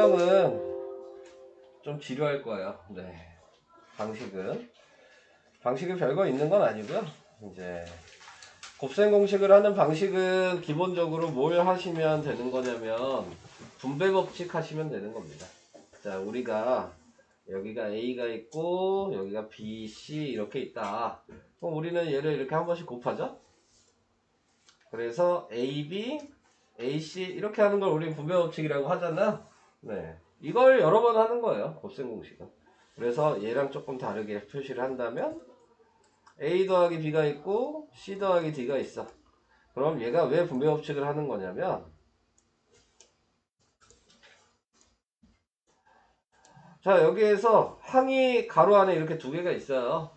설명은 좀 지루할 거예요. 네. 방식이 별거 있는 건 아니고요. 이제 곱셈 공식을 하는 방식은 기본적으로 뭘 하시면 되는 거냐면 분배 법칙 하시면 되는 겁니다. 자, 우리가 여기가 A가 있고 여기가 B, C 이렇게 있다. 그럼 우리는 얘를 이렇게 한 번씩 곱하죠. 그래서 AB, AC 이렇게 하는 걸 우리는 분배 법칙이라고 하잖아. 네, 이걸 여러 번 하는 거예요. 곱셈 공식은. 그래서 얘랑 조금 다르게 표시를 한다면 A 더하기 B가 있고 C 더하기 D가 있어. 그럼 얘가 왜 분배 법칙을 하는 거냐면, 자, 여기에서 항이 가로 안에 이렇게 두 개가 있어요.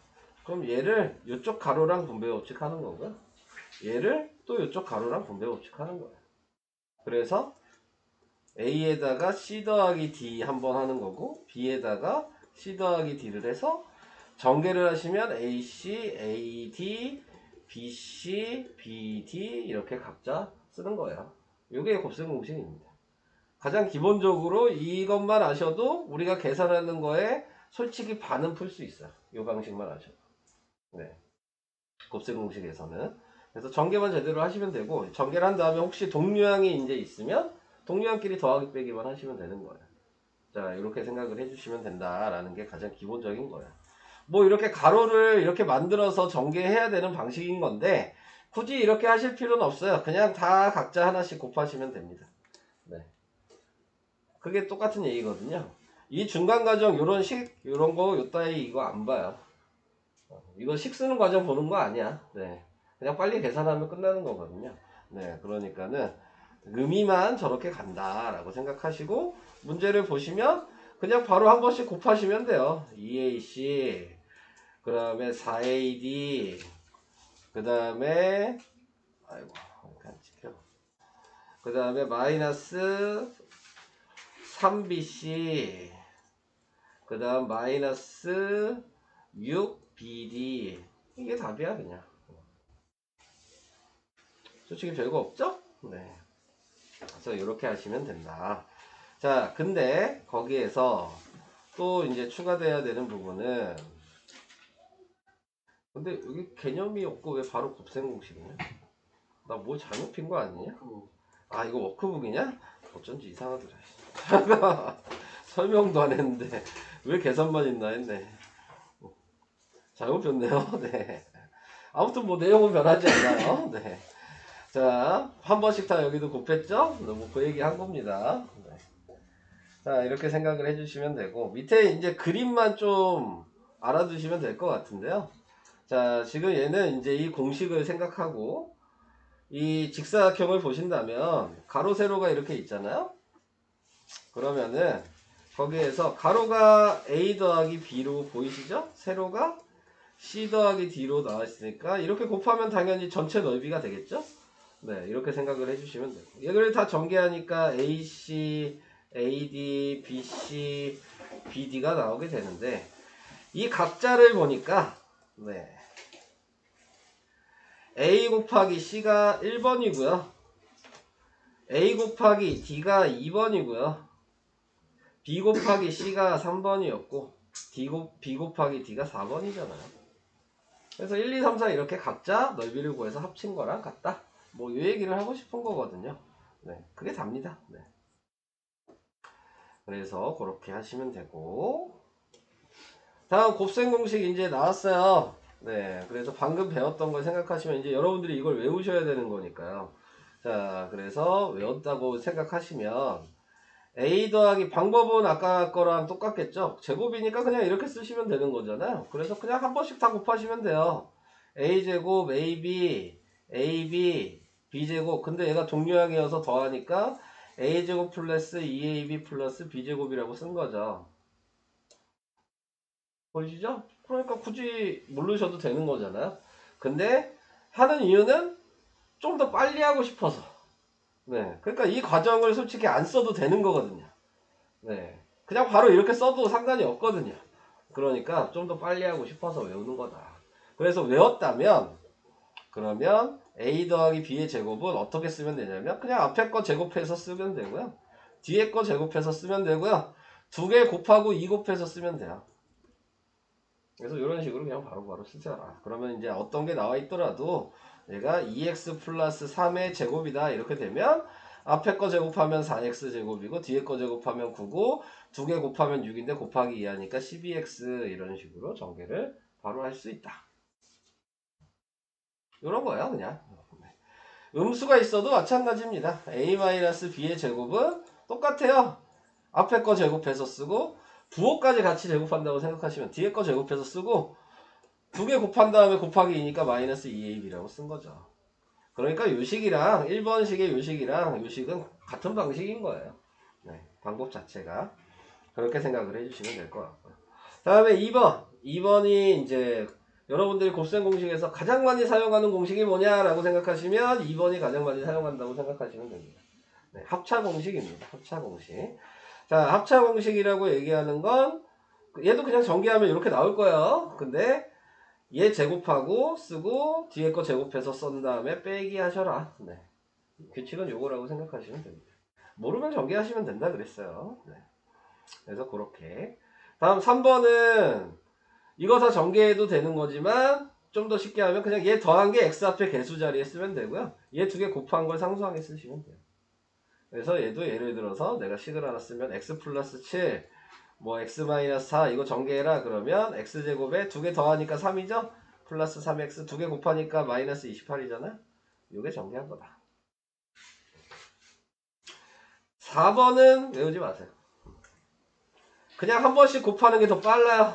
그럼 얘를 이쪽 가로랑 분배 법칙 하는 거고요. 얘를 또 이쪽 가로랑 분배 법칙 하는 거예요. 그래서 A에다가 C 더하기 D 한번 하는 거고, B에다가 C 더하기 D를 해서 전개를 하시면 AC, AD, BC, BD 이렇게 각자 쓰는 거예요. 이게 곱셈 공식입니다. 가장 기본적으로 이것만 아셔도 우리가 계산하는 거에 솔직히 반은 풀 수 있어요. 이 방식만 아셔도. 네. 곱셈 공식에서는. 그래서 전개만 제대로 하시면 되고, 전개를 한 다음에 혹시 동류항이 이제 있으면 동류항끼리 더하기 빼기만 하시면 되는 거예요. 자, 이렇게 생각을 해주시면 된다라는 게 가장 기본적인 거예요. 뭐 이렇게 가로를 이렇게 만들어서 전개해야 되는 방식인 건데 굳이 이렇게 하실 필요는 없어요. 그냥 다 각자 하나씩 곱하시면 됩니다. 네. 그게 똑같은 얘기거든요. 이 중간 과정 요런 식 요런 거 요따위 이거 안 봐요. 이거 식 쓰는 과정 보는 거 아니야. 네. 그냥 빨리 계산하면 끝나는 거거든요. 네. 그러니까는 의미만 저렇게 간다라고 생각하시고 문제를 보시면 그냥 바로 한 번씩 곱하시면 돼요. 2AC 그 다음에 4AD 그 다음에 아이고 이렇게 안 찍혀. 그 다음에 마이너스 3BC 그 다음 마이너스 6BD 이게 답이야 그냥. 솔직히 별거 없죠? 네. 그래서 이렇게 하시면 된다. 자, 근데 거기에서 또 이제 추가돼야 되는 부분은, 근데 여기 개념이 없고 왜 바로 곱셈 공식이냐? 나 뭐 잘못 핀 거 아니냐? 아, 이거 워크북이냐? 어쩐지 이상하더라. 설명도 안 했는데 왜 계산만 있나 했네. 잘못 폈네요. 네. 아무튼 뭐 내용은 변하지 않아요. 네. 자, 한 번씩 다 여기도 곱했죠? 뭐 그 얘기 한 겁니다. 네. 자, 이렇게 생각을 해주시면 되고 밑에 이제 그림만 좀 알아두시면 될 것 같은데요. 자, 지금 얘는 이제 이 공식을 생각하고 이 직사각형을 보신다면 가로 세로가 이렇게 있잖아요. 그러면은 거기에서 가로가 A 더하기 B로 보이시죠? 세로가 C 더하기 D로 나와 있으니까 이렇게 곱하면 당연히 전체 넓이가 되겠죠? 네, 이렇게 생각을 해주시면 돼요. 얘를 다 전개하니까 AC, AD, BC, BD가 나오게 되는데 이 각자를 보니까 네, A 곱하기 C가 1번이고요. A 곱하기 D가 2번이고요. B 곱하기 C가 3번이었고 B 곱하기 D가 4번이잖아요. 그래서 1, 2, 3, 4 이렇게 각자 넓이를 구해서 합친 거랑 같다. 뭐 이 얘기를 하고 싶은 거거든요. 네, 그게 답니다. 네. 그래서 그렇게 하시면 되고 다음 곱셈 공식 이제 나왔어요. 네, 그래서 방금 배웠던 걸 생각하시면 이제 여러분들이 이걸 외우셔야 되는 거니까요. 자, 그래서 외웠다고 생각하시면 A 더하기 방법은 아까 거랑 똑같겠죠? 제곱이니까 그냥 이렇게 쓰시면 되는 거잖아요. 그래서 그냥 한 번씩 다 곱하시면 돼요. A제곱, AB, AB, B제곱. 근데 얘가 동류항이어서 더하니까 A제곱 플러스 2AB 플러스 B제곱이라고 쓴 거죠. 보이시죠? 그러니까 굳이 모르셔도 되는 거잖아요. 근데 하는 이유는 좀 더 빨리 하고 싶어서. 네. 그러니까 이 과정을 솔직히 안 써도 되는 거거든요. 네. 그냥 바로 이렇게 써도 상관이 없거든요. 그러니까 좀 더 빨리 하고 싶어서 외우는 거다. 그래서 외웠다면 그러면 A 더하기 B의 제곱은 어떻게 쓰면 되냐면 그냥 앞에 거 제곱해서 쓰면 되고요. 뒤에 거 제곱해서 쓰면 되고요. 2개 곱하고 2 곱해서 쓰면 돼요. 그래서 이런 식으로 그냥 바로바로 쓰자. 그러면 이제 어떤 게 나와 있더라도 얘가 2x 플러스 3의 제곱이다 이렇게 되면 앞에 거 제곱하면 4x 제곱이고 뒤에 거 제곱하면 9고 2개 곱하면 6인데 곱하기 2 하니까 12x 이런 식으로 전개를 바로 할 수 있다. 이런 거예요 그냥. 음수가 있어도 마찬가지입니다. a-b의 제곱은 똑같아요. 앞에 거 제곱해서 쓰고 부호까지 같이 제곱한다고 생각하시면 뒤에 거 제곱해서 쓰고 2개 곱한 다음에 곱하기 2니까 마이너스 2ab라고 쓴 거죠. 그러니까 요식이랑 1번식의 요식이랑 요식은 같은 방식인 거예요. 네, 방법 자체가. 그렇게 생각을 해주시면 될 것 같고요. 다음에 2번. 2번이 이제 여러분들이 곱셈 공식에서 가장 많이 사용하는 공식이 뭐냐라고 생각하시면 2번이 가장 많이 사용한다고 생각하시면 됩니다. 네, 합차 공식입니다. 합차 공식. 자, 합차 공식이라고 얘기하는 건 얘도 그냥 전개하면 이렇게 나올 거예요. 근데 얘 제곱하고 쓰고 뒤에 거 제곱해서 쓴 다음에 빼기 하셔라. 네. 규칙은 요거라고 생각하시면 됩니다. 모르면 전개하시면 된다 그랬어요. 네. 그래서 그렇게. 다음 3번은 이거 다 전개해도 되는 거지만 좀 더 쉽게 하면 그냥 얘 더한 게 x 앞에 개수 자리에 쓰면 되고요. 얘 두 개 곱한 걸 상수항에 쓰시면 돼요. 그래서 얘도 예를 들어서 내가 식을 하나 쓰면 x 플러스 7 뭐 x 마이너스 4 이거 전개해라 그러면 x제곱에 2개 더하니까 3이죠? 플러스 3x 2개 곱하니까 마이너스 28이잖아? 요게 전개한 거다. 4번은 외우지 마세요. 그냥 한 번씩 곱하는 게 더 빨라요.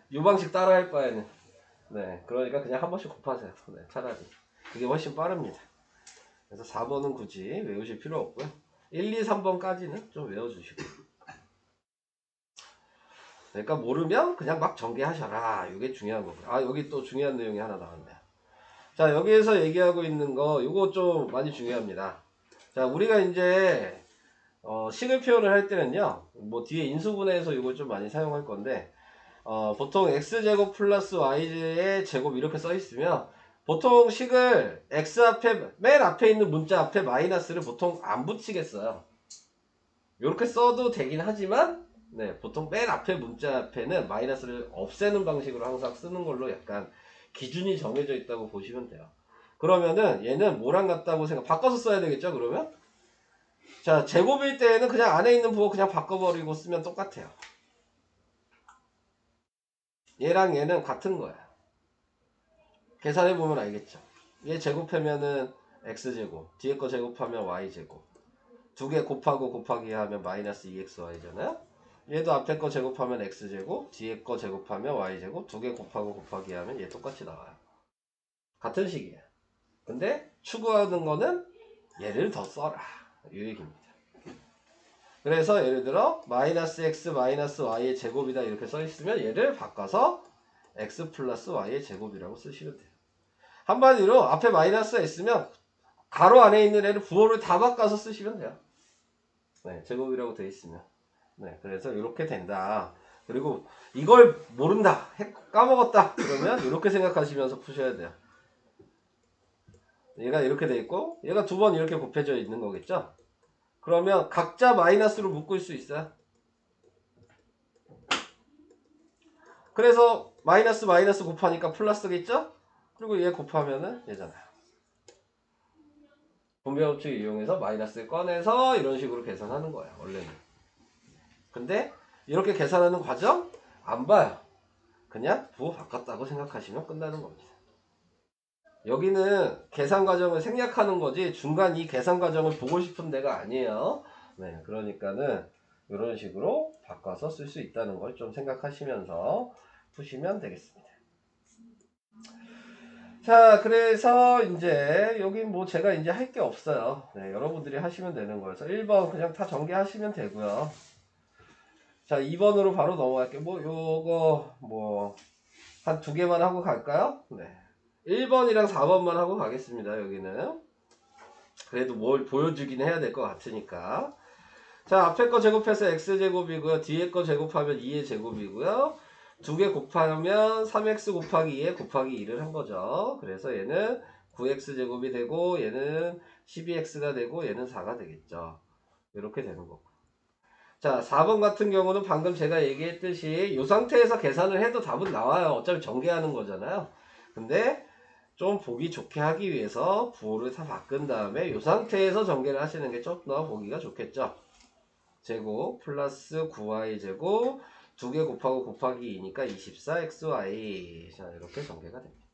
이 방식 따라 할 바에는. 네, 그러니까 그냥 한 번씩 곱하세요. 네, 차라리. 그게 훨씬 빠릅니다. 그래서 4번은 굳이 외우실 필요 없고요. 1, 2, 3번까지는 좀 외워주시고. 그러니까 모르면 그냥 막 전개하셔라. 이게 중요한 거고요. 아, 여기 또 중요한 내용이 하나 나왔네요. 자, 여기에서 얘기하고 있는 거, 이거 좀 많이 중요합니다. 자, 우리가 이제, 식을 표현을 할 때는요, 뭐 뒤에 인수분해에서 이걸 좀 많이 사용할 건데, 보통 x제곱 플러스 y의 제곱 이렇게 써 있으면, 보통 식을 x 앞에, 맨 앞에 있는 문자 앞에 마이너스를 보통 안 붙이겠어요. 이렇게 써도 되긴 하지만, 네, 보통 맨 앞에 문자 앞에는 마이너스를 없애는 방식으로 항상 쓰는 걸로 약간 기준이 정해져 있다고 보시면 돼요. 그러면은 얘는 뭐랑 같다고 바꿔서 써야 되겠죠, 그러면? 자, 제곱일 때에는 그냥 안에 있는 부호 그냥 바꿔버리고 쓰면 똑같아요. 얘랑 얘는 같은 거야. 계산해보면 알겠죠. 얘 제곱하면은 x제곱, 뒤에 거 제곱하면 y제곱. 2개 곱하고 곱하기 하면 마이너스 2xy잖아요. 얘도 앞에 거 제곱하면 x제곱, 뒤에 거 제곱하면 y제곱, 2개 곱하고 곱하기 하면 얘 똑같이 나와요. 같은 식이에요. 근데 추구하는 거는 얘를 더 써라. 이 얘기입니다. 그래서 예를 들어 마이너스 x 마이너스 y의 제곱이다 이렇게 써 있으면 얘를 바꿔서 x 플러스 y의 제곱이라고 쓰시면 돼요. 한마디로 앞에 마이너스가 있으면 가로 안에 있는 애를 부호를 다 바꿔서 쓰시면 돼요. 네, 제곱이라고 되어 있으면. 네, 그래서 이렇게 된다. 그리고 이걸 모른다, 까먹었다 그러면 이렇게 생각하시면서 푸셔야 돼요. 얘가 이렇게 돼 있고 얘가 두 번 이렇게 곱해져 있는 거겠죠. 그러면 각자 마이너스로 묶을 수 있어요. 그래서 마이너스 마이너스 곱하니까 플러스겠죠? 그리고 얘 곱하면은 얘잖아요. 분배 법칙 이용해서 마이너스를 꺼내서 이런 식으로 계산하는 거예요. 원래는. 근데 이렇게 계산하는 과정 안 봐요. 그냥 부호 바꿨다고 생각하시면 끝나는 겁니다. 여기는 계산 과정을 생략하는 거지 중간 이 계산 과정을 보고 싶은 데가 아니에요. 네, 그러니까는 이런 식으로 바꿔서 쓸 수 있다는 걸 좀 생각하시면서 푸시면 되겠습니다. 자, 그래서 이제 여기 뭐 제가 이제 할 게 없어요. 네, 여러분들이 하시면 되는 거여서 1번 그냥 다 전개하시면 되고요. 자, 2번으로 바로 넘어갈게요. 뭐 요거 뭐 한 두 개만 하고 갈까요? 네. 1번이랑 4번만 하고 가겠습니다. 여기는. 그래도 뭘 보여주긴 해야 될 것 같으니까. 자, 앞에 거 제곱해서 x제곱이고요. 뒤에 거 제곱하면 2의 제곱이고요. 2개 곱하면 3x 곱하기 2에 곱하기 2를 한 거죠. 그래서 얘는 9x제곱이 되고 얘는 12x가 되고 얘는 4가 되겠죠. 이렇게 되는 거고. 자, 4번 같은 경우는 방금 제가 얘기했듯이 이 상태에서 계산을 해도 답은 나와요. 어차피 전개하는 거잖아요. 근데 좀 보기 좋게 하기 위해서 부호를 다 바꾼 다음에 이 상태에서 전개를 하시는 게 좀 더 보기가 좋겠죠. 제곱 플러스 9y 제곱 2개 곱하고 곱하기 2니까 24xy. 자, 이렇게 전개가 됩니다.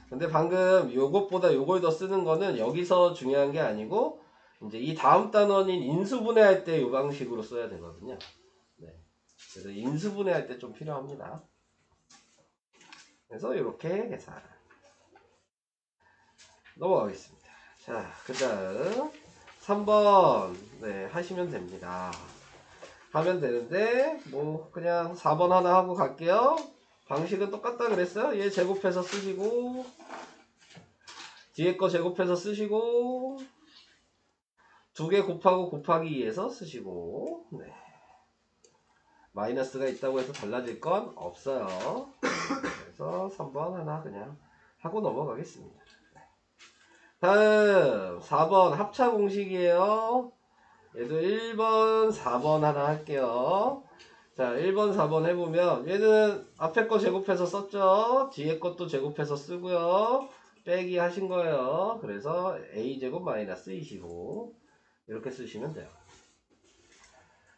근데 방금 요것보다 요걸 더 쓰는 거는 여기서 중요한 게 아니고 이제 이 다음 단원인 인수분해할 때 이 방식으로 써야 되거든요. 네. 그래서 인수분해할 때 좀 필요합니다. 그래서 이렇게 계산 넘어가겠습니다. 자, 그 다음 3번 네, 하시면 됩니다. 하면 되는데 뭐 그냥 4번 하나 하고 갈게요. 방식은 똑같다 그랬어요. 얘 제곱해서 쓰시고 뒤에 거 제곱해서 쓰시고 2개 곱하고 곱하기 2에서 쓰시고 네. 마이너스가 있다고 해서 달라질 건 없어요. 그래서 3번 하나 그냥 하고 넘어가겠습니다. 다음 4번 합차 공식이에요. 얘도 1번 4번 하나 할게요. 자, 1번 4번 해보면 얘는 앞에 거 제곱해서 썼죠. 뒤에 것도 제곱해서 쓰고요. 빼기 하신 거예요. 그래서 a제곱 마이너스 25 이렇게 쓰시면 돼요.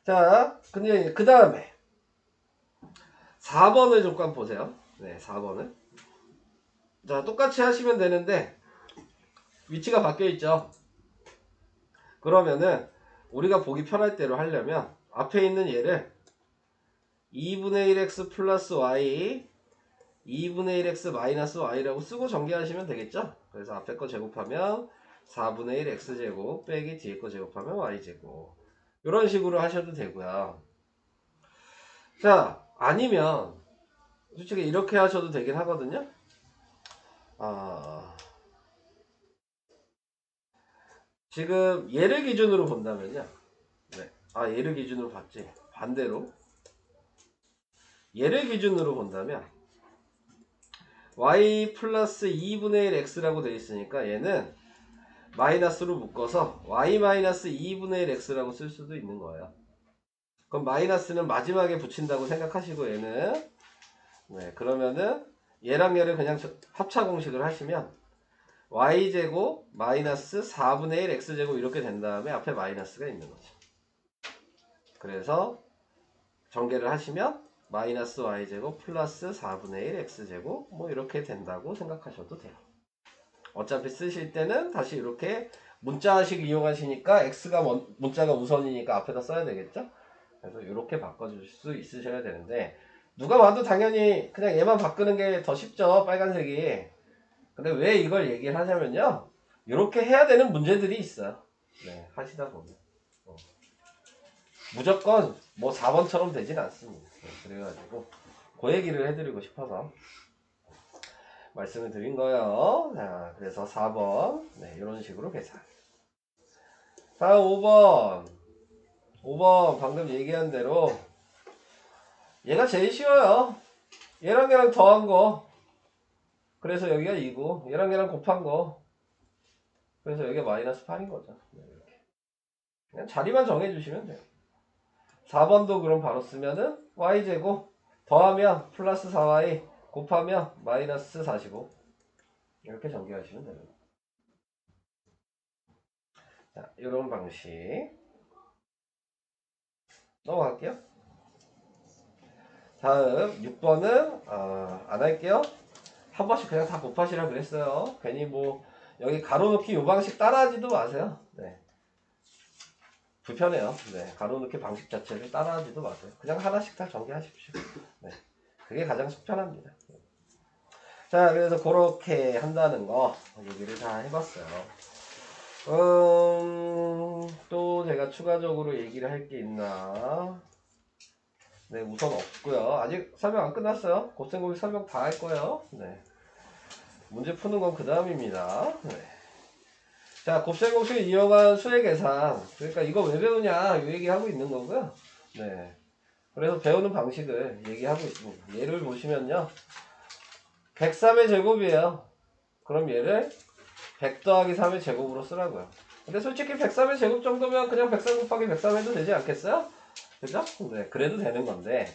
자, 근데 그 다음에 4번을 잠깐 보세요. 네, 4번을. 자, 똑같이 하시면 되는데 위치가 바뀌어 있죠. 그러면은 우리가 보기 편할 대로 하려면 앞에 있는 얘를 2분의 1x 플러스 y 2분의 1x 마이너스 y라고 쓰고 전개하시면 되겠죠. 그래서 앞에 거 제곱하면 4분의 1 x제곱 빼기 뒤에 거 제곱하면 y제곱 이런 식으로 하셔도 되고요. 자, 아니면 솔직히 이렇게 하셔도 되긴 하거든요. 지금 얘를 기준으로 본다면요. 네. 얘를 기준으로 봤지. 반대로 얘를 기준으로 본다면 y 플러스 2분의 1 x라고 되어 있으니까 얘는 마이너스로 묶어서 y 마이너스 2분의 1 x라고 쓸 수도 있는 거예요. 그럼 마이너스는 마지막에 붙인다고 생각하시고 얘는 네, 그러면은 얘랑 얘를 그냥 합차 공식을 하시면 y제곱 마이너스 4분의 1 x제곱 이렇게 된 다음에 앞에 마이너스가 있는 거죠. 그래서 전개를 하시면 마이너스 y제곱 플러스 4분의 1 x제곱 뭐 이렇게 된다고 생각하셔도 돼요. 어차피 쓰실 때는 다시 이렇게 문자식 이용하시니까 x가 문자가 우선이니까 앞에다 써야 되겠죠. 그래서 이렇게 바꿔줄 수 있으셔야 되는데 누가 봐도 당연히 그냥 얘만 바꾸는 게 더 쉽죠. 빨간색이. 근데 왜 이걸 얘기를 하냐면요. 이렇게 해야 되는 문제들이 있어요. 네, 하시다 보면. 무조건 뭐 4번처럼 되진 않습니다. 네, 그래가지고 그 얘기를 해드리고 싶어서 말씀을 드린 거예요. 자, 그래서 4번 네, 이런 식으로 계산. 다음 5번 5번 방금 얘기한 대로 얘가 제일 쉬워요. 얘랑 얘랑 더한 거 그래서 여기가 2고 얘랑 얘랑 곱한 거 그래서 여기가 마이너스 8인 거죠. 네, 이렇게. 그냥 자리만 정해주시면 돼요. 4번도 그럼 바로 쓰면은 y제곱 더하면 플러스 4y 곱하면 마이너스 45 이렇게 전개하시면 됩니다. 자, 이런 방식 넘어갈게요. 다음 6번은 안 할게요. 한 번씩 그냥 다 곱하시라 그랬어요. 괜히 뭐 여기 가로놓기 요 방식 따라하지도 마세요. 네. 불편해요. 네. 가로놓기 방식 자체를 따라하지도 마세요. 그냥 하나씩 다 전개하십시오. 네. 그게 가장 속 편합니다. 자, 그래서 그렇게 한다는 거 얘기를 다 해봤어요. 또 제가 추가적으로 얘기를 할 게 있나? 네, 우선 없고요. 아직 설명 안 끝났어요. 곱셈곱이 설명 다 할 거예요. 네. 문제 푸는 건 그 다음입니다. 네. 자, 곱셈곱식을 이용한 수의 계산. 그러니까 이거 왜 배우냐? 이 얘기하고 있는 거고요. 네. 그래서 배우는 방식을 얘기하고 있습니다. 예를 보시면요. 103의 제곱이에요. 그럼 얘를 100 더하기 3의 제곱으로 쓰라고요. 근데 솔직히 103의 제곱 정도면 그냥 103 곱하기 103 해도 되지 않겠어요? 그죠? 네, 그래도 되는 건데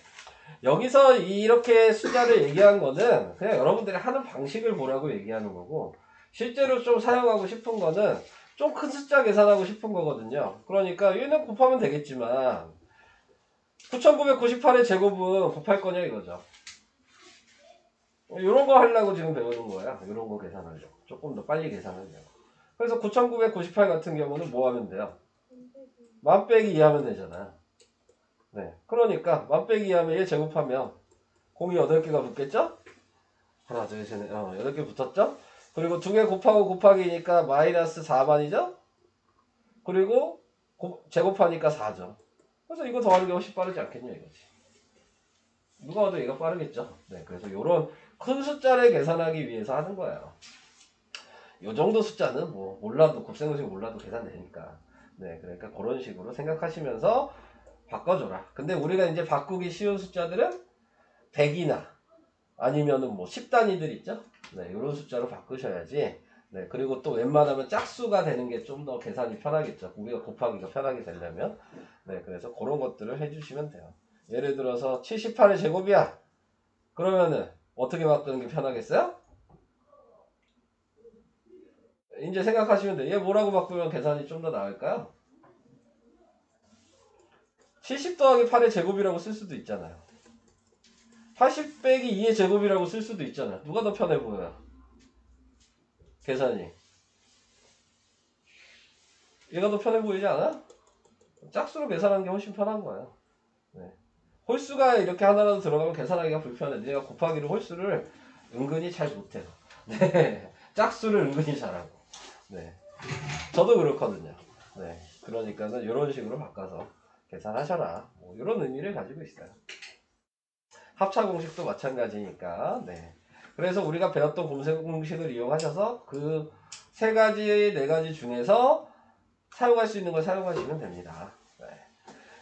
여기서 이렇게 숫자를 얘기한 거는 그냥 여러분들이 하는 방식을 보라고 얘기하는 거고 실제로 좀 사용하고 싶은 거는 좀 큰 숫자 계산하고 싶은 거거든요. 그러니까 얘는 곱하면 되겠지만 9998의 제곱은 곱할 거냐 이거죠. 이런 거 하려고 지금 배우는 거야. 이런 거 계산하려고. 조금 더 빨리 계산하려고. 그래서 9998 같은 경우는 뭐 하면 돼요? 만 빼기 2 하면 되잖아. 네. 그러니까 만 빼기 2 하면 얘 제곱하면 공이 8개가 붙겠죠? 하나, 둘, 셋, 넷, 8개 붙었죠? 그리고 2개 곱하고 곱하기니까 마이너스 4만이죠? 그리고 제곱하니까 4죠. 그래서 이거 더하는 게 훨씬 빠르지 않겠냐 이거지. 누가 봐도 얘가 빠르겠죠. 네, 그래서 요런 큰 숫자를 계산하기 위해서 하는 거예요. 요 정도 숫자는 뭐 몰라도 곱셈공식 몰라도 계산되니까. 네, 그러니까 그런 식으로 생각하시면서 바꿔줘라. 근데 우리가 이제 바꾸기 쉬운 숫자들은 100이나 아니면은 뭐 10단위들 있죠? 네, 이런 숫자로 바꾸셔야지. 네, 그리고 또 웬만하면 짝수가 되는 게 좀 더 계산이 편하겠죠. 우리가 곱하기가 편하게 되려면. 네, 그래서 그런 것들을 해주시면 돼요. 예를 들어서 78의 제곱이야. 그러면은 어떻게 바꾸는 게 편하겠어요? 이제 생각하시면 돼요. 얘 뭐라고 바꾸면 계산이 좀 더 나을까요? 70 더하기 8의 제곱이라고 쓸 수도 있잖아요. 80 빼기 2의 제곱이라고 쓸 수도 있잖아요. 누가 더 편해 보여요? 계산이. 얘가 더 편해 보이지 않아? 짝수로 계산하는 게 훨씬 편한 거예요. 네. 홀수가 이렇게 하나라도 들어가면 계산하기가 불편해. 내가 곱하기를 홀수를 은근히 잘 못해요. 네. 짝수를 은근히 잘하고. 네. 저도 그렇거든요. 네. 그러니까는 이런 식으로 바꿔서 계산하셔라. 뭐 이런 의미를 가지고 있어요. 합차 공식도 마찬가지니까. 네. 그래서 우리가 배웠던 곱셈 공식을 이용하셔서 그 세 가지, 네 가지 중에서 사용할 수 있는 걸 사용하시면 됩니다. 네.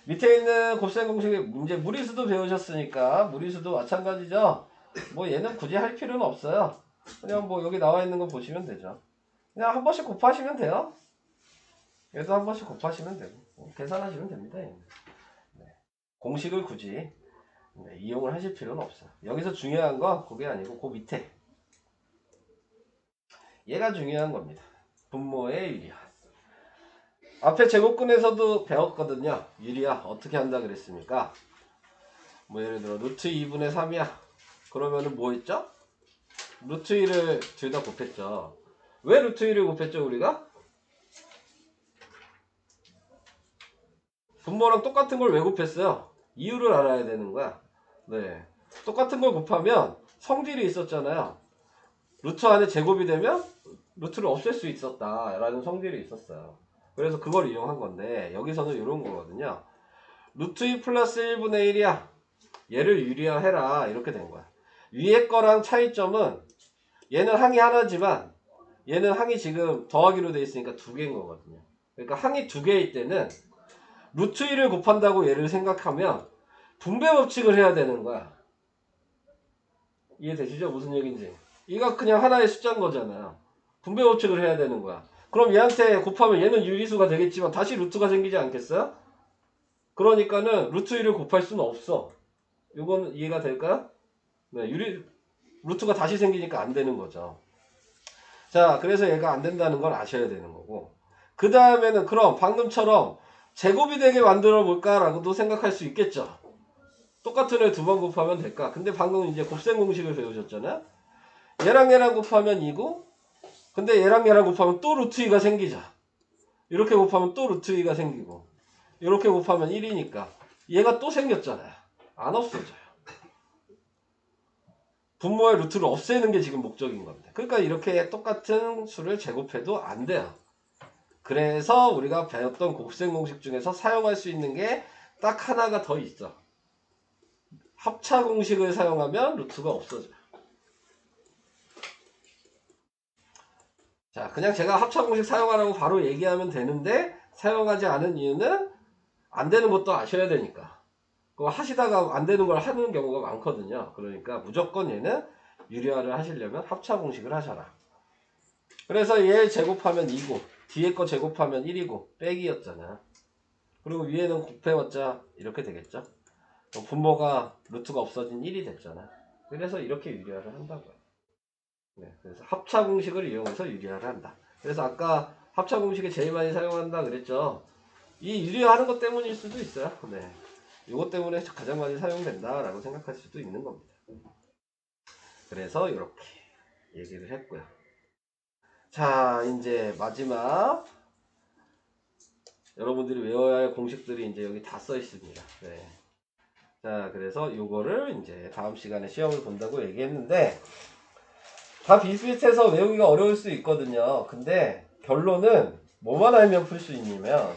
밑에 있는 곱셈 공식의 문제 무리수도 배우셨으니까 무리수도 마찬가지죠. 뭐 얘는 굳이 할 필요는 없어요. 그냥 뭐 여기 나와 있는 거 보시면 되죠. 그냥 한 번씩 곱하시면 돼요. 얘도 한 번씩 곱하시면 되고 계산하시면 됩니다. 네. 공식을 굳이 이용을 하실 필요는 없어요. 여기서 중요한 건 그게 아니고 그 밑에 얘가 중요한 겁니다. 분모의 유리화. 앞에 제곱근에서도 배웠거든요. 유리화 어떻게 한다 그랬습니까? 뭐 예를 들어 루트 2분의 3이야. 그러면은 뭐 있죠? 루트 2를 둘 다 곱했죠. 왜 루트 2를 곱했죠 우리가? 분모랑 똑같은 걸 왜 곱했어요? 이유를 알아야 되는 거야. 네. 똑같은 걸 곱하면 성질이 있었잖아요. 루트 안에 제곱이 되면 루트를 없앨 수 있었다 라는 성질이 있었어요. 그래서 그걸 이용한 건데 여기서는 이런 거거든요. 루트 2 플러스 1분의 1이야. 얘를 유리화해라 이렇게 된 거야. 위에 거랑 차이점은 얘는 항이 하나지만 얘는 항이 지금 더하기로 돼 있으니까 두 개인 거거든요. 그러니까 항이 두 개일 때는 루트 1을 곱한다고 얘를 생각하면 분배 법칙을 해야 되는 거야. 이해되시죠? 무슨 얘기인지. 이가 그냥 하나의 숫자인 거잖아요. 분배 법칙을 해야 되는 거야. 그럼 얘한테 곱하면 얘는 유리수가 되겠지만 다시 루트가 생기지 않겠어요? 그러니까는 루트 1을 곱할 수는 없어. 이건 이해가 될까요? 네, 루트가 다시 생기니까 안 되는 거죠. 자, 그래서 얘가 안 된다는 걸 아셔야 되는 거고. 그 다음에는 그럼 방금처럼 제곱이 되게 만들어 볼까라고도 생각할 수 있겠죠. 똑같은 애 두 번 곱하면 될까? 근데 방금 이제 곱셈 공식을 배우셨잖아요. 얘랑 곱하면 2고, 근데 얘랑 곱하면 또 루트 2가 생기자. 이렇게 곱하면 또 루트 2가 생기고, 이렇게 곱하면 1이니까 얘가 또 생겼잖아요. 안 없어져요. 분모의 루트를 없애는 게 지금 목적인 겁니다. 그러니까 이렇게 똑같은 수를 제곱해도 안 돼요. 그래서 우리가 배웠던 곱셈 공식 중에서 사용할 수 있는 게 딱 하나가 더 있어. 합차 공식을 사용하면 루트가 없어져요. 자, 그냥 제가 합차 공식 사용하라고 바로 얘기하면 되는데 사용하지 않은 이유는 안 되는 것도 아셔야 되니까. 그거 하시다가 안 되는 걸 하는 경우가 많거든요. 그러니까 무조건 얘는 유리화를 하시려면 합차 공식을 하셔라. 그래서 얘 제곱하면 2고 뒤에 거 제곱하면 1이고 빼기였잖아. 그리고 위에는 곱해봤자 이렇게 되겠죠. 분모가 루트가 없어진 1이 됐잖아. 그래서 이렇게 유리화를 한다고요. 네, 그래서 합차 공식을 이용해서 유리화를 한다. 그래서 아까 합차 공식을 제일 많이 사용한다 그랬죠. 이 유리화하는 것 때문일 수도 있어요. 네, 이것 때문에 가장 많이 사용된다라고 생각할 수도 있는 겁니다. 그래서 이렇게 얘기를 했고요. 자, 이제 마지막 여러분들이 외워야 할 공식들이 이제 여기 다 써 있습니다. 네. 자, 그래서 요거를 이제 다음 시간에 시험을 본다고 얘기했는데 다 비슷비슷해서 외우기가 어려울 수 있거든요. 근데 결론은 뭐만 알면 풀 수 있냐면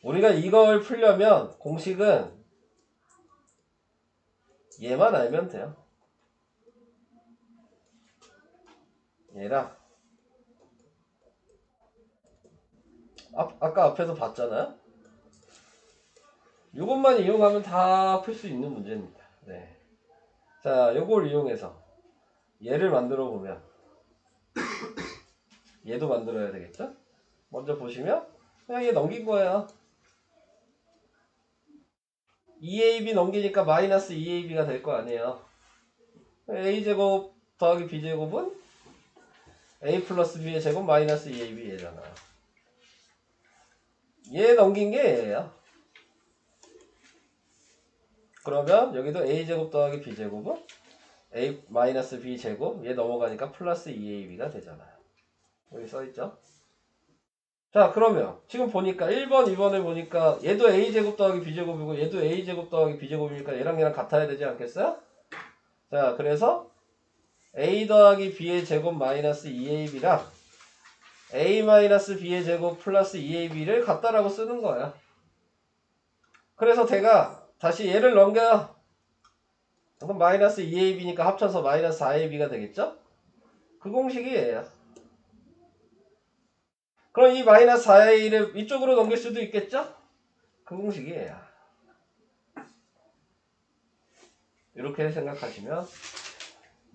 우리가 이걸 풀려면 공식은 얘만 알면 돼요. 얘랑 아까 앞에서 봤잖아요. 이것만 이용하면 다 풀 수 있는 문제입니다. 네. 자, 요걸 이용해서 얘를 만들어 보면 얘도 만들어야 되겠죠? 먼저 보시면 그냥 얘 넘긴 거예요. 2ab 넘기니까 마이너스 2ab가 될 거 아니에요. a제곱 더하기 b제곱은 a 플러스 b의 제곱 마이너스 2ab 얘잖아요. 얘 넘긴 게 얘예요. 그러면 여기도 a제곱 더하기 b제곱은 a 마이너스 b제곱 얘 넘어가니까 플러스 2ab가 되잖아요. 여기 써있죠? 자, 그러면 지금 보니까 1번, 2번을 보니까 얘도 a제곱 더하기 b제곱이고 얘도 a제곱 더하기 b제곱이니까 얘랑 얘랑 같아야 되지 않겠어요? 자, 그래서 a 더하기 b의 제곱 마이너스 2ab랑 a 마이너스 b의 제곱 플러스 2ab를 같다라고 쓰는 거예요. 그래서 제가 다시 얘를 넘겨요. 그럼 마이너스 2ab니까 합쳐서 마이너스 4ab가 되겠죠? 그 공식이 얘예요. 그럼 이 마이너스 4a를 이쪽으로 넘길 수도 있겠죠? 그 공식이 얘야. 이렇게 생각하시면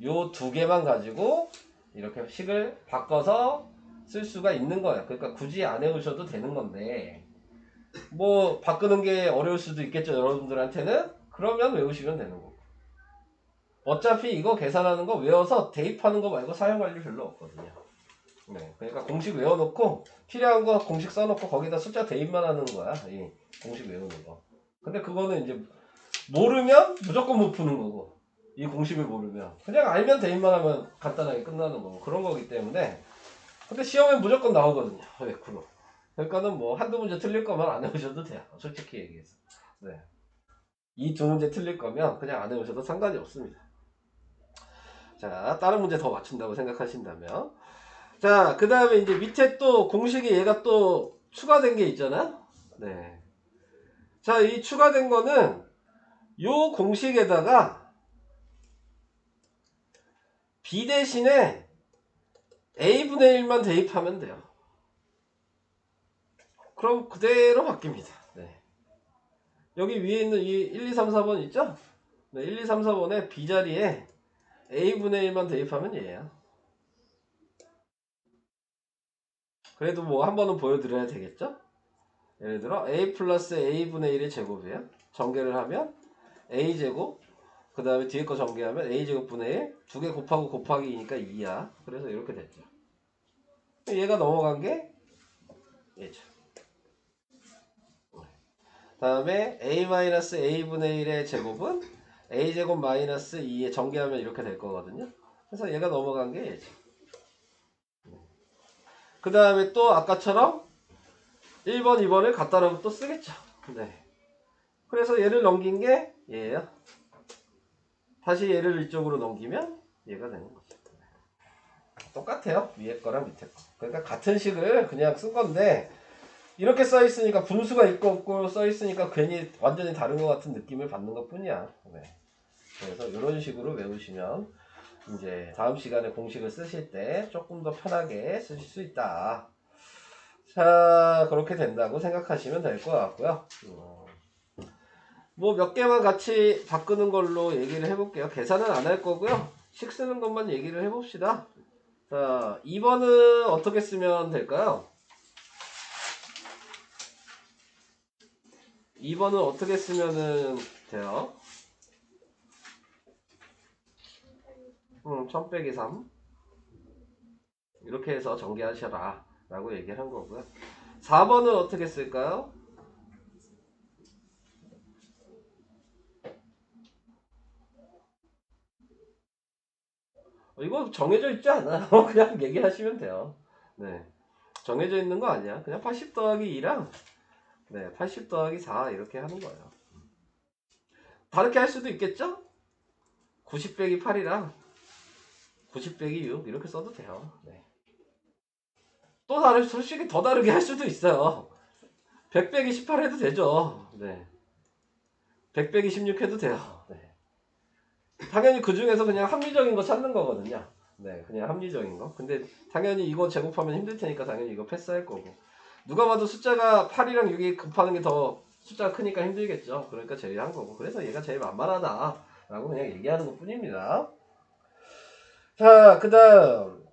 요 두 개만 가지고 이렇게 식을 바꿔서 쓸 수가 있는 거예요. 그러니까 굳이 안 해오셔도 되는 건데 뭐 바꾸는 게 어려울 수도 있겠죠, 여러분들한테는. 그러면 외우시면 되는 거고. 어차피 이거 계산하는 거 외워서 대입하는 거 말고 사용할 일 별로 없거든요. 네, 그러니까 공식 외워놓고 필요한 거 공식 써놓고 거기다 숫자 대입만 하는 거야. 이 공식 외우는 거. 근데 그거는 이제 모르면 무조건 못 푸는 거고, 이 공식을 모르면 그냥 알면 대입만 하면 간단하게 끝나는 거고 그런 거기 때문에. 근데 시험에 무조건 나오거든요, 100%. 그러니까는 뭐 한두 문제 틀릴 거면 안 해오셔도 돼요, 솔직히 얘기해서. 네. 이 두 문제 틀릴 거면 그냥 안 해오셔도 상관이 없습니다. 자, 다른 문제 더 맞춘다고 생각하신다면. 자, 그 다음에 이제 밑에 또 공식이 얘가 또 추가된 게 있잖아요. 네. 자, 이 추가된 거는 요 공식에다가 b 대신에 a분의 1만 대입하면 돼요. 그럼 그대로 바뀝니다. 네. 여기 위에 있는 이 1, 2, 3, 4번 있죠? 네, 1, 2, 3, 4번에 b 자리에 a분의 1만 대입하면 얘예요. 그래도 뭐 한 번은 보여드려야 되겠죠? 예를 들어 a 플러스 a분의 1의 제곱이에요. 전개를 하면 a제곱, 그 다음에 뒤에 거 전개하면 a제곱분의 1, 두 개 곱하고 곱하기 2니까 2야. 그래서 이렇게 됐죠. 얘가 넘어간 게 얘죠. 다음에 a-a분의 1의 제곱은 a제곱 마이너스 2에 전개하면 이렇게 될 거거든요. 그래서 얘가 넘어간 게 얘죠. 그 다음에 또 아까처럼 1번, 2번을 갖다라고 또 쓰겠죠. 네. 그래서 얘를 넘긴 게 얘예요. 다시 얘를 이쪽으로 넘기면 얘가 되는 거죠. 똑같아요, 위에 거랑 밑에 거. 그러니까 같은 식을 그냥 쓴 건데 이렇게 써 있으니까 분수가 있고 없고 써 있으니까 괜히 완전히 다른 것 같은 느낌을 받는 것 뿐이야. 네. 그래서 이런 식으로 외우시면 이제 다음 시간에 공식을 쓰실 때 조금 더 편하게 쓰실 수 있다. 자, 그렇게 된다고 생각하시면 될 것 같고요. 뭐 몇 개만 같이 바꾸는 걸로 얘기를 해볼게요. 계산은 안 할 거고요. 식 쓰는 것만 얘기를 해봅시다. 자, 2번은 어떻게 쓰면 될까요? 2번은 어떻게 쓰면은 돼요? 1000 빼기 3 이렇게 해서 전개하셔라 라고 얘기를 한 거고요. 4번은 어떻게 쓸까요? 이거 정해져 있지 않아요. 그냥 얘기하시면 돼요. 네, 정해져 있는 거 아니야. 그냥 80 더하기 2랑 80 더하기 4 이렇게 하는 거예요. 다르게 할 수도 있겠죠? 90 빼기 8이랑 90 빼기 6 이렇게 써도 돼요. 네. 또 솔직히 더 다르게 할 수도 있어요. 100 빼기 18 해도 되죠. 네. 100 빼기 16 해도 돼요. 네. 당연히 그 중에서 그냥 합리적인 거 찾는 거거든요. 네, 그냥 합리적인 거. 근데 당연히 이거 제곱하면 힘들 테니까 당연히 이거 패스할 거고. 누가 봐도 숫자가 8이랑 6이 곱하는 게 더 숫자가 크니까 힘들겠죠. 그러니까 제외한 거고. 그래서 얘가 제일 만만하다 라고 그냥 얘기하는 것 뿐입니다. 자, 그 다음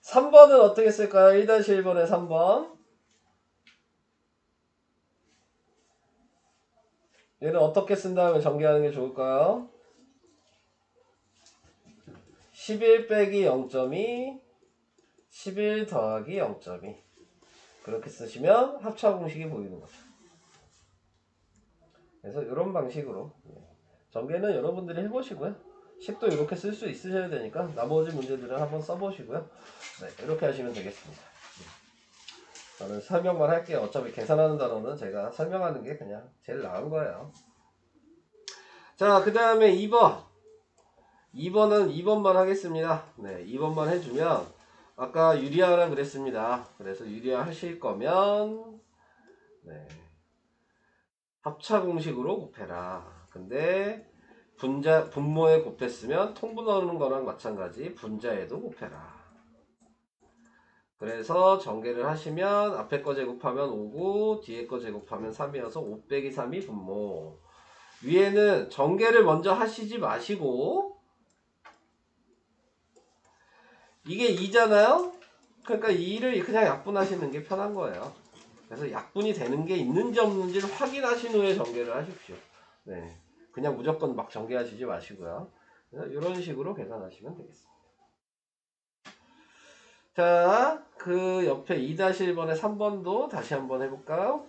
3번은 어떻게 쓸까요? 1-1번의 3번. 얘는 어떻게 쓴 다음에 전개하는 게 좋을까요? 11 빼기 0.2 11 더하기 0.2 그렇게 쓰시면 합차 공식이 보이는 거죠. 그래서 이런 방식으로 전개는 여러분들이 해보시고요. 식도 이렇게 쓸 수 있으셔야 되니까 나머지 문제들은 한번 써보시고요. 네, 이렇게 하시면 되겠습니다. 저는 설명만 할게요. 어차피 계산하는 단어는 제가 설명하는 게 그냥 제일 나은 거예요. 자, 그 다음에 2번. 2번은 2번만 하겠습니다. 네, 2번만 해주면 아까 유리하라 그랬습니다. 그래서 유리화 하실 거면 네, 합차 공식으로 곱해라. 근데 분모에 곱했으면 통분 넣는 거랑 마찬가지 분자에도 곱해라. 그래서 전개를 하시면 앞에 거 제곱하면 5고 뒤에 거 제곱하면 3이어서 5 빼기 3이 분모. 위에는 전개를 먼저 하시지 마시고 이게 2잖아요. 그러니까 2를 그냥 약분하시는 게 편한 거예요. 그래서 약분이 되는 게 있는지 없는지를 확인하신 후에 전개를 하십시오. 네, 그냥 무조건 막 전개하시지 마시고요. 이런 식으로 계산하시면 되겠습니다. 자, 그 옆에 2-1번의 3번도 다시 한번 해볼까요?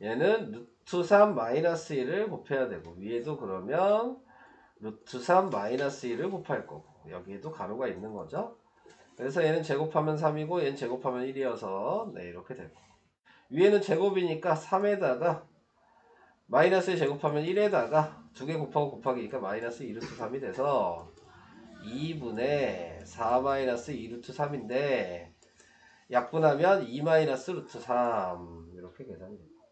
얘는 루트 3 마이너스 1을 곱해야 되고 위에도 그러면 루트 3 마이너스 1을 곱할 거고 여기에도 가로가 있는 거죠. 그래서 얘는 제곱하면 3이고 얘는 제곱하면 1이어서 네, 이렇게 되고 위에는 제곱이니까 3에다가 마이너스 제곱하면 1에다가 2개 곱하고 곱하기니까 마이너스 2루트 3이 돼서 2분의 4 마이너스 2루트 3인데 약분하면 2 마이너스 루트 3 이렇게 계산이 됩니다.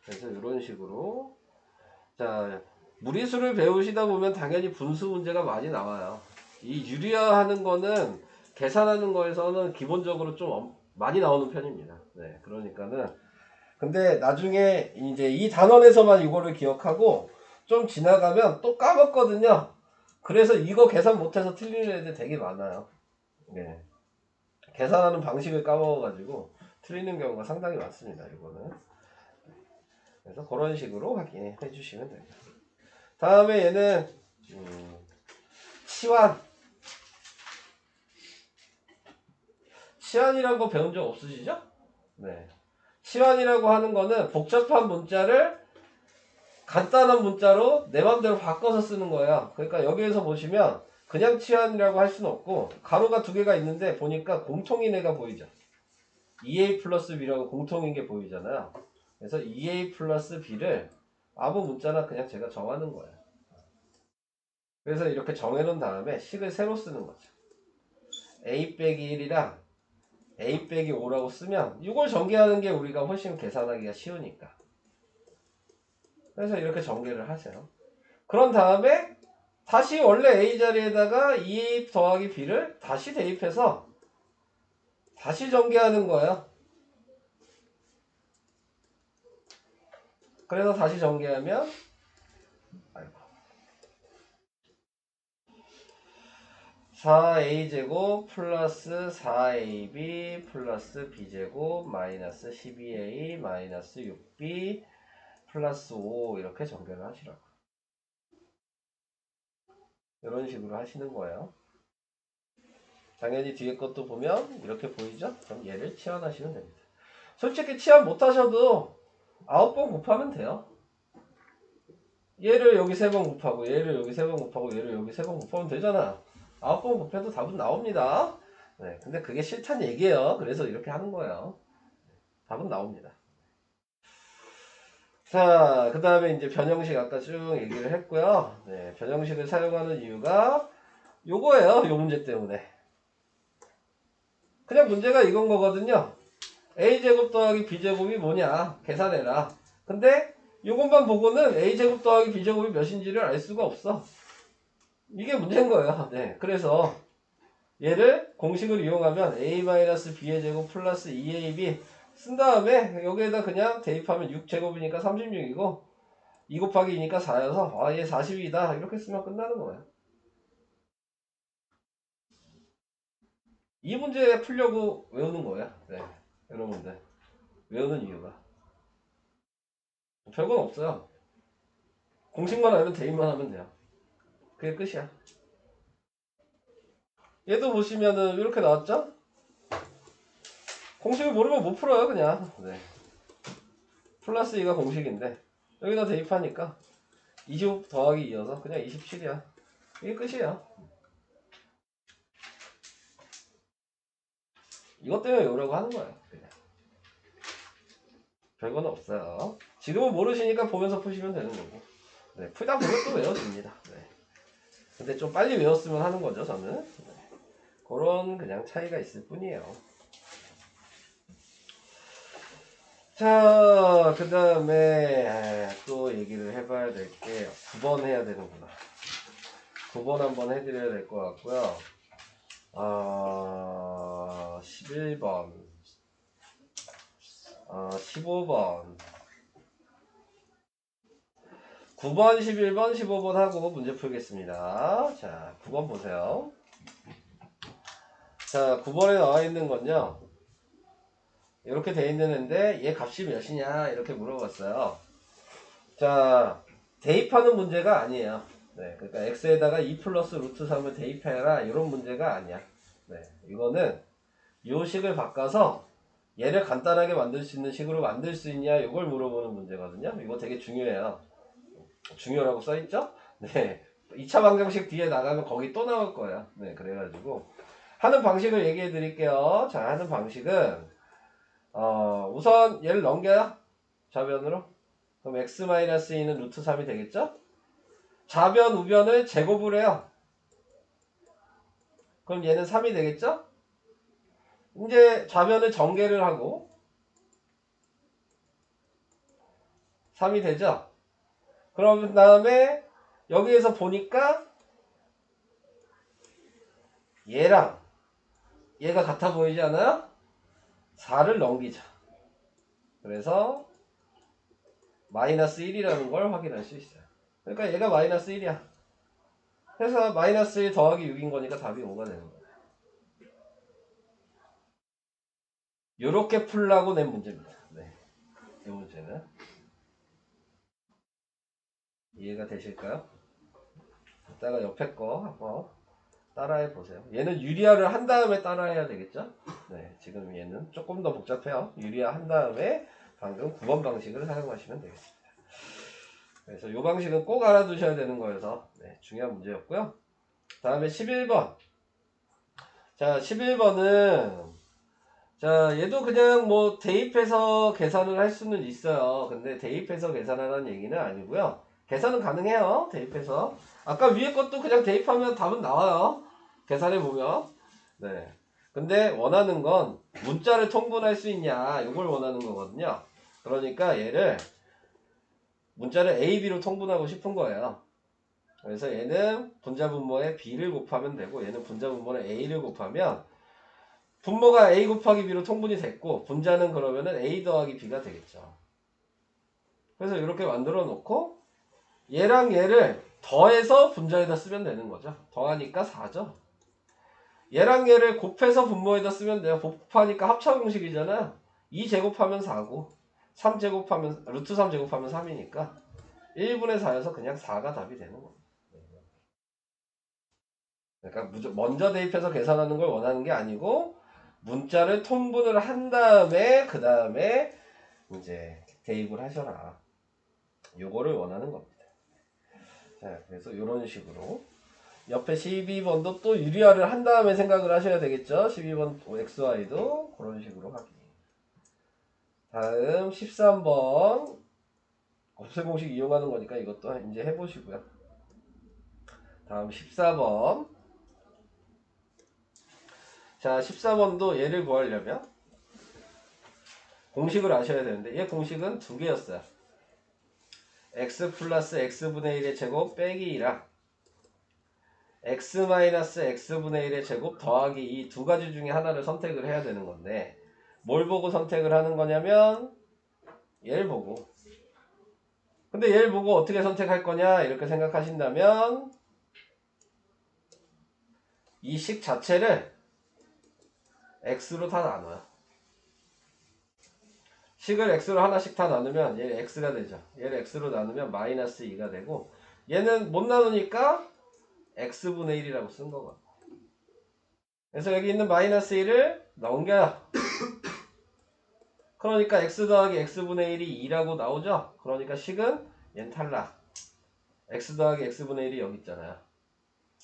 그래서 이런 식으로 자, 무리수를 배우시다 보면 당연히 분수 문제가 많이 나와요. 이 유리화하는 거는 계산하는 거에서는 기본적으로 좀 많이 나오는 편입니다. 네, 그러니까는 근데 나중에 이제 이 단원에서만 이거를 기억하고 좀 지나가면 또 까먹거든요. 그래서 이거 계산 못해서 틀리는 애들 되게 많아요. 네. 계산하는 방식을 까먹어가지고 틀리는 경우가 상당히 많습니다. 이거는. 그래서 그런 식으로 확인해 주시면 됩니다. 다음에 얘는 치환. 치환이라는 거 배운 적 없으시죠? 네. 치환이라고 하는 거는 복잡한 문자를 간단한 문자로 내 맘대로 바꿔서 쓰는 거예요. 그러니까 여기에서 보시면 그냥 치환이라고 할 수는 없고 가로가 두 개가 있는데 보니까 공통인 애가 보이죠. 2a 플러스 b라고 공통인 게 보이잖아요. 그래서 2a 플러스 b를 아무 문자나 그냥 제가 정하는 거예요. 그래서 이렇게 정해놓은 다음에 식을 새로 쓰는 거죠. a 빼기 1이랑 a 빼기 5라고 쓰면 이걸 전개하는 게 우리가 훨씬 계산하기가 쉬우니까. 그래서 이렇게 전개를 하세요. 그런 다음에 다시 원래 a 자리에다가 2a 더하기 b를 다시 대입해서 다시 전개하는 거예요. 그래서 다시 전개하면 4a제곱 플러스 4ab 플러스 b제곱 마이너스 12a 마이너스 6b 플러스 5 이렇게 전개를 하시라고. 이런 식으로 하시는 거예요. 당연히 뒤에 것도 보면 이렇게 보이죠? 그럼 얘를 치환하시면 됩니다. 솔직히 치환 못하셔도 9번 곱하면 돼요. 얘를 여기 3번 곱하고 얘를 여기 3번 곱하고 얘를 여기 3번 곱하면 되잖아. 9번 곱해도 답은 나옵니다. 네, 근데 그게 싫다는 얘기예요. 그래서 이렇게 하는 거예요. 답은 나옵니다. 자, 그 다음에 이제 변형식 아까 쭉 얘기를 했고요. 네, 변형식을 사용하는 이유가 요거예요. 요 문제 때문에. 그냥 문제가 이건 거거든요. a제곱 더하기 b제곱이 뭐냐 계산해라. 근데 이것만 보고는 a제곱 더하기 b제곱이 몇인지를 알 수가 없어. 이게 문제인 거예요. 네, 그래서 얘를 공식을 이용하면 a-b의 제곱 플러스 2ab 쓴 다음에 여기에다 그냥 대입하면 6제곱이니까 36이고 2 곱하기 2니까 4여서 얘 40이다 이렇게 쓰면 끝나는 거예요. 이 문제 풀려고 외우는 거예요. 네, 여러분들 외우는 이유가 별건 없어요. 공식만 알면 대입만 하면 돼요. 그게 끝이야. 얘도 보시면은 이렇게 나왔죠? 공식을 모르면 못 풀어요 그냥. 네. 플러스 2가 공식인데 여기다 대입하니까 25 더하기 2여서 그냥 27이야. 이게 끝이야. 이것 때문에 외우라고 하는 거예요. 그냥. 별건 없어요. 지금은 모르시니까 보면서 푸시면 되는 거고. 네, 풀다 보면 또 외워집니다. 네. 근데 좀 빨리 외웠으면 하는 거죠 저는. 네. 그런 그냥 차이가 있을 뿐이에요. 자, 그 다음에 또 얘기를 해봐야 될 게 9번 해야 되는구나. 9번 한번 해드려야 될 것 같고요. 11번, 15번, 9번, 11번, 15번 하고 문제 풀겠습니다. 자, 9번 보세요. 자, 9번에 나와 있는 건요. 이렇게 돼 있는 애인데 얘 값이 몇이냐 이렇게 물어봤어요. 자, 대입하는 문제가 아니에요. 네, 그러니까 x에다가 2 플러스 루트 3을 대입해라 이런 문제가 아니야. 네, 이거는 요 식을 바꿔서 얘를 간단하게 만들 수 있는 식으로 만들 수 있냐 이걸 물어보는 문제거든요. 이거 되게 중요해요. 중요하라고 써있죠? 네, 2차 방정식 뒤에 나가면 거기 또 나올 거예요. 네, 그래가지고 하는 방식을 얘기해 드릴게요. 자, 하는 방식은 우선 얘를 넘겨요. 좌변으로. 그럼 x-2는 루트 3이 되겠죠? 좌변, 우변을 제곱을 해요. 그럼 얘는 3이 되겠죠? 이제 좌변을 전개를 하고 3이 되죠? 그럼 다음에 여기에서 보니까 얘랑 얘가 같아 보이지 않아요? 4를 넘기자. 그래서 마이너스 1이라는 걸 확인할 수 있어요. 그러니까 얘가 마이너스 1이야. 그래서 마이너스 1 더하기 6인 거니까 답이 5가 되는 거예요. 요렇게 풀라고 낸 문제입니다. 네, 이 문제는 이해가 되실까요? 이따가 옆에 거 한번 따라해 보세요. 얘는 유리화를 한 다음에 따라해야 되겠죠? 네, 지금 얘는 조금 더 복잡해요. 유리화 한 다음에 방금 9번 방식을 사용하시면 되겠습니다. 그래서 이 방식은 꼭 알아두셔야 되는 거여서 네, 중요한 문제였고요. 다음에 11번. 자, 11번은 자, 얘도 그냥 뭐 대입해서 계산을 할 수는 있어요. 근데 대입해서 계산하라는 얘기는 아니고요. 계산은 가능해요. 대입해서. 아까 위에 것도 그냥 대입하면 답은 나와요. 계산해 보면. 네. 근데 원하는 건 문자를 통분할 수 있냐 이걸 원하는 거거든요. 그러니까 얘를 문자를 A, B로 통분하고 싶은 거예요. 그래서 얘는 분자 분모에 B를 곱하면 되고 얘는 분자 분모에 A를 곱하면 분모가 A 곱하기 B로 통분이 됐고 분자는 그러면은 A 더하기 B가 되겠죠. 그래서 이렇게 만들어 놓고 얘랑 얘를 더해서 분자에다 쓰면 되는 거죠. 더하니까 4죠. 얘랑 얘를 곱해서 분모에다 쓰면 돼요. 곱하니까 합차 공식이잖아. 2 제곱하면 4고 3 제곱하면 루트 3 제곱하면 3이니까 1분의 4여서 그냥 4가 답이 되는 거야. 그러니까 먼저 대입해서 계산하는 걸 원하는 게 아니고 문자를 통분을 한 다음에 그 다음에 이제 대입을 하셔라. 요거를 원하는 겁니다. 자, 그래서 이런 식으로 옆에 12번도 또 유리화를 한 다음에 생각을 하셔야 되겠죠. 12번 XY도 그런 식으로 하기. 다음 13번 곱셈 공식 이용하는 거니까 이것도 이제 해보시고요. 다음 14번. 자, 14번도 얘를 구하려면 공식을 아셔야 되는데 얘 공식은 두 개였어요. x 플러스 x분의 1의 제곱 빼기 2랑 x 마이너스 x분의 1의 제곱 더하기 이 두 가지 중에 하나를 선택을 해야 되는 건데 뭘 보고 선택을 하는 거냐면 얘를 보고. 근데 얘를 보고 어떻게 선택할 거냐 이렇게 생각하신다면 이 식 자체를 x로 다 나눠요. 식을 x로 하나씩 다 나누면 얘 x가 되죠. 얘를 x로 나누면 마이너스 2가 되고 얘는 못 나누니까 x분의 1이라고 쓴 거거든요. 그래서 여기 있는 마이너스 1을 넘겨요. 그러니까 x 더하기 x분의 1이 2라고 나오죠. 그러니까 식은 얘는 탈락. x 더하기 x분의 1이 여기 있잖아요.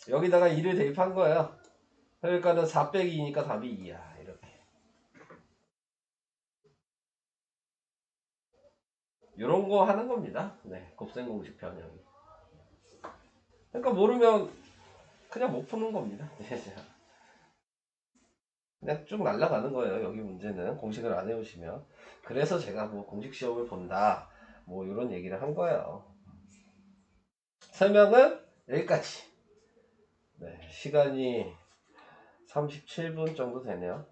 여기다가 2를 대입한 거예요. 그러니까는 4 빼기 2니까 답이 2야. 이렇게. 요런 거 하는 겁니다. 네, 곱셈 공식 변형이. 그러니까 모르면 그냥 못 푸는 겁니다. 그냥 쭉 날아가는 거예요. 여기 문제는 공식을 안 해오시면. 그래서 제가 뭐 공식 시험을 본다. 뭐 이런 얘기를 한 거예요. 설명은 여기까지. 네, 시간이 37분 정도 되네요.